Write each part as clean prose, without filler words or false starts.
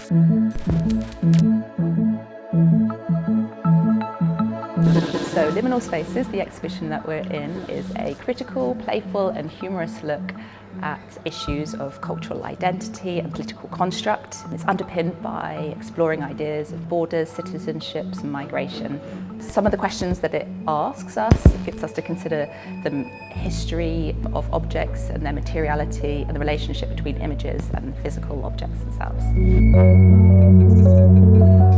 So Liminal Spaces, the exhibition that we're in, is a critical, playful and humorous look at issues of cultural identity and political construct. It's underpinned by exploring ideas of borders, citizenships and migration. Some of the questions that it asks us, it gets us to consider the history of objects and their materiality and the relationship between images and physical objects themselves.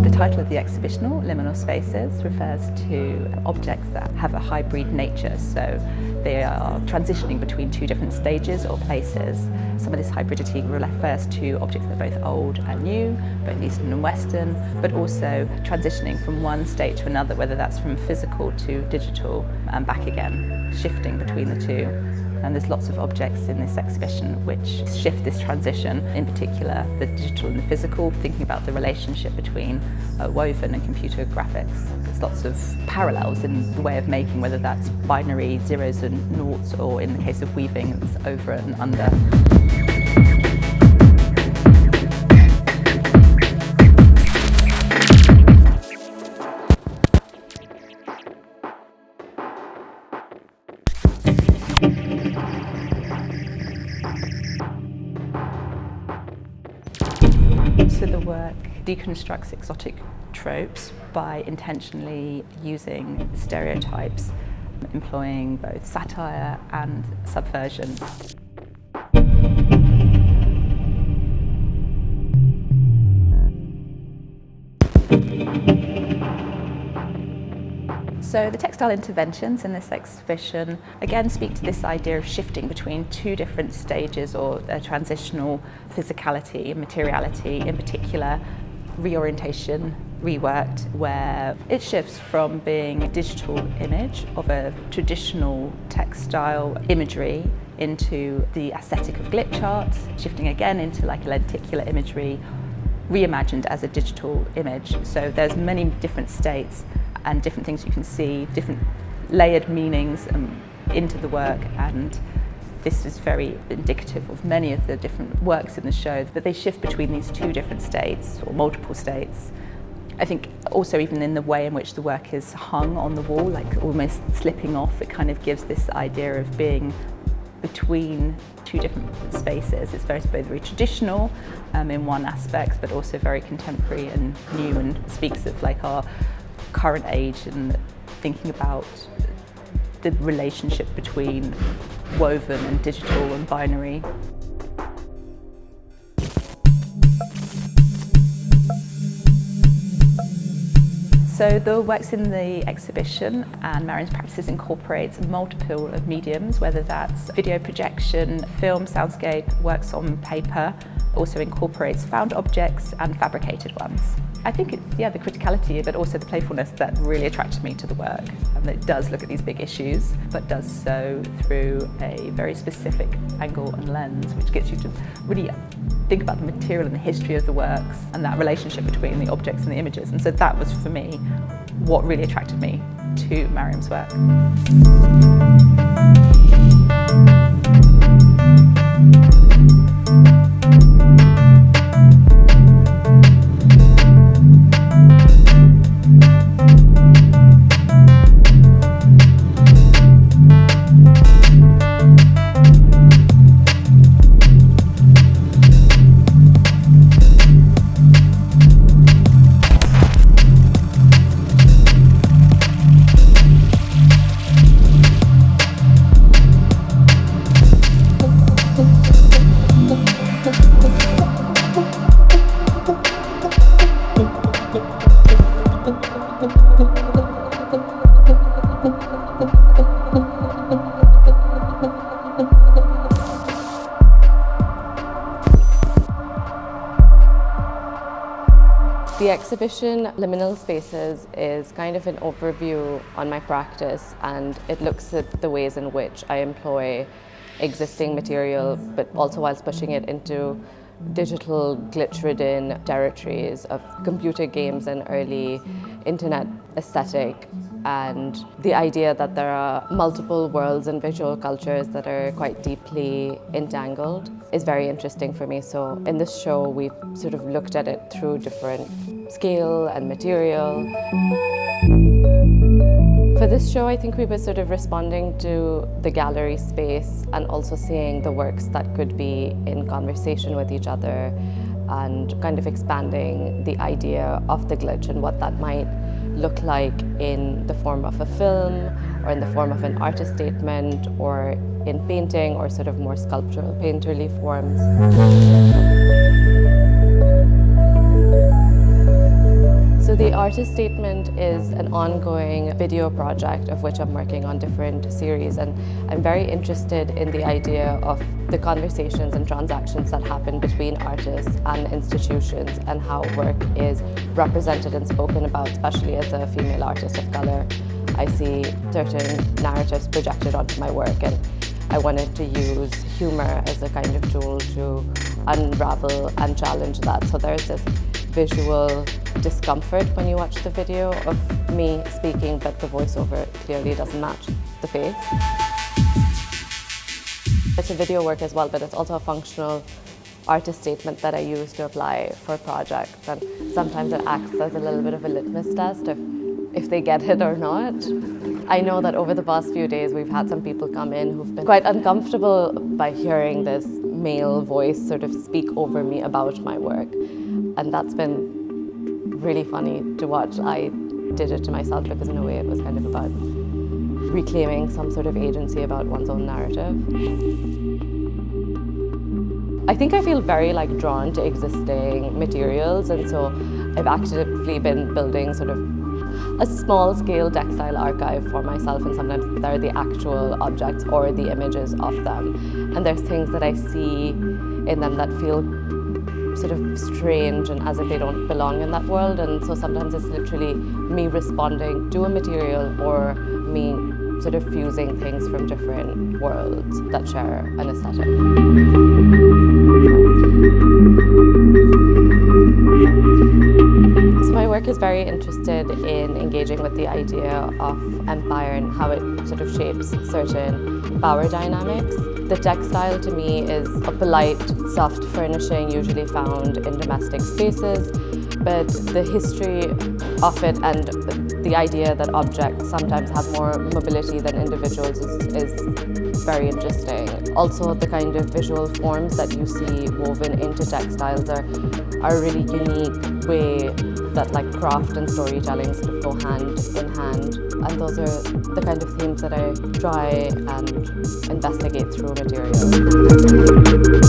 The title of the exhibition, Liminal Spaces, refers to objects that have a hybrid nature, so they are transitioning between two different stages or places. Some of this hybridity refers to objects that are both old and new, both Eastern and Western, but also transitioning from one state to another, whether that's from physical to digital and back again, shifting between the two. And there's lots of objects in this exhibition which shift this transition, in particular the digital and the physical, thinking about the relationship between woven and computer graphics. There's lots of parallels in the way of making, whether that's binary zeros and noughts, or in the case of weaving, it's over and under. So the work deconstructs exotic tropes by intentionally using stereotypes, employing both satire and subversion. So the textile interventions in this exhibition again speak to this idea of shifting between two different stages or a transitional physicality and materiality, in particular reorientation, reworked, where it shifts from being a digital image of a traditional textile imagery into the aesthetic of glitch art, shifting again into like a lenticular imagery, reimagined as a digital image. So there's many different states and different things you can see, different layered meanings into the work, and this is very indicative of many of the different works in the show, that they shift between these two different states or multiple states. I think also even in the way in which the work is hung on the wall, like almost slipping off, it kind of gives this idea of being between two different spaces. It's very traditional in one aspect, but also very contemporary and new, and speaks of like our current age and thinking about the relationship between woven and digital and binary. So the works in the exhibition and Maryam's practices incorporates multiple of mediums, whether that's video projection, film, soundscape, works on paper, also incorporates found objects and fabricated ones. I think it's the criticality, but also the playfulness that really attracted me to the work. And it does look at these big issues, but does so through a very specific angle and lens, which gets you to really think about the material and the history of the works and that relationship between the objects and the images. And so that was, for me, what really attracted me to Maryam's work. The exhibition Liminal Spaces is kind of an overview on my practice, and it looks at the ways in which I employ existing material, but also whilst pushing it into digital glitch-ridden territories of computer games and early internet aesthetic, and the idea that there are multiple worlds and visual cultures that are quite deeply entangled is very interesting for me. So in this show, we've sort of looked at it through different scale and material. For this show, I think we were sort of responding to the gallery space and also seeing the works that could be in conversation with each other, and kind of expanding the idea of the glitch and what that might look like in the form of a film, or in the form of an artist statement, or in painting, or sort of more sculptural painterly forms. So the artist statement is an ongoing video project of which I'm working on different series, and I'm very interested in the idea of the conversations and transactions that happen between artists and institutions, and how work is represented and spoken about, especially as a female artist of colour. I see certain narratives projected onto my work, and I wanted to use humour as a kind of tool to unravel and challenge that. So there's this visual discomfort when you watch the video of me speaking, but the voiceover clearly doesn't match the face. It's a video work as well, but it's also a functional artist statement that I use to apply for projects, and sometimes it acts as a little bit of a litmus test if they get it or not. I know that over the past few days we've had some people come in who've been quite uncomfortable by hearing this male voice sort of speak over me about my work, and that's been really funny to watch. I did it to myself because in a way it was kind of about reclaiming some sort of agency about one's own narrative. I think I feel very drawn to existing materials, and so I've actively been building sort of a small-scale textile archive for myself, and sometimes they're the actual objects or the images of them. And there's things that I see in them that feel sort of strange and as if they don't belong in that world, and so sometimes it's literally me responding to a material, or me sort of fusing things from different worlds that share an aesthetic. So my work is very interested in engaging with the idea of empire and how it sort of shapes certain power dynamics. The textile to me is a polite, soft furnishing usually found in domestic spaces, but the history of it and the idea that objects sometimes have more mobility than individuals is very interesting. Also, the kind of visual forms that you see woven into textiles are a really unique way that craft and storytelling sort of go hand in hand. And those are the kind of themes that I try and investigate through material.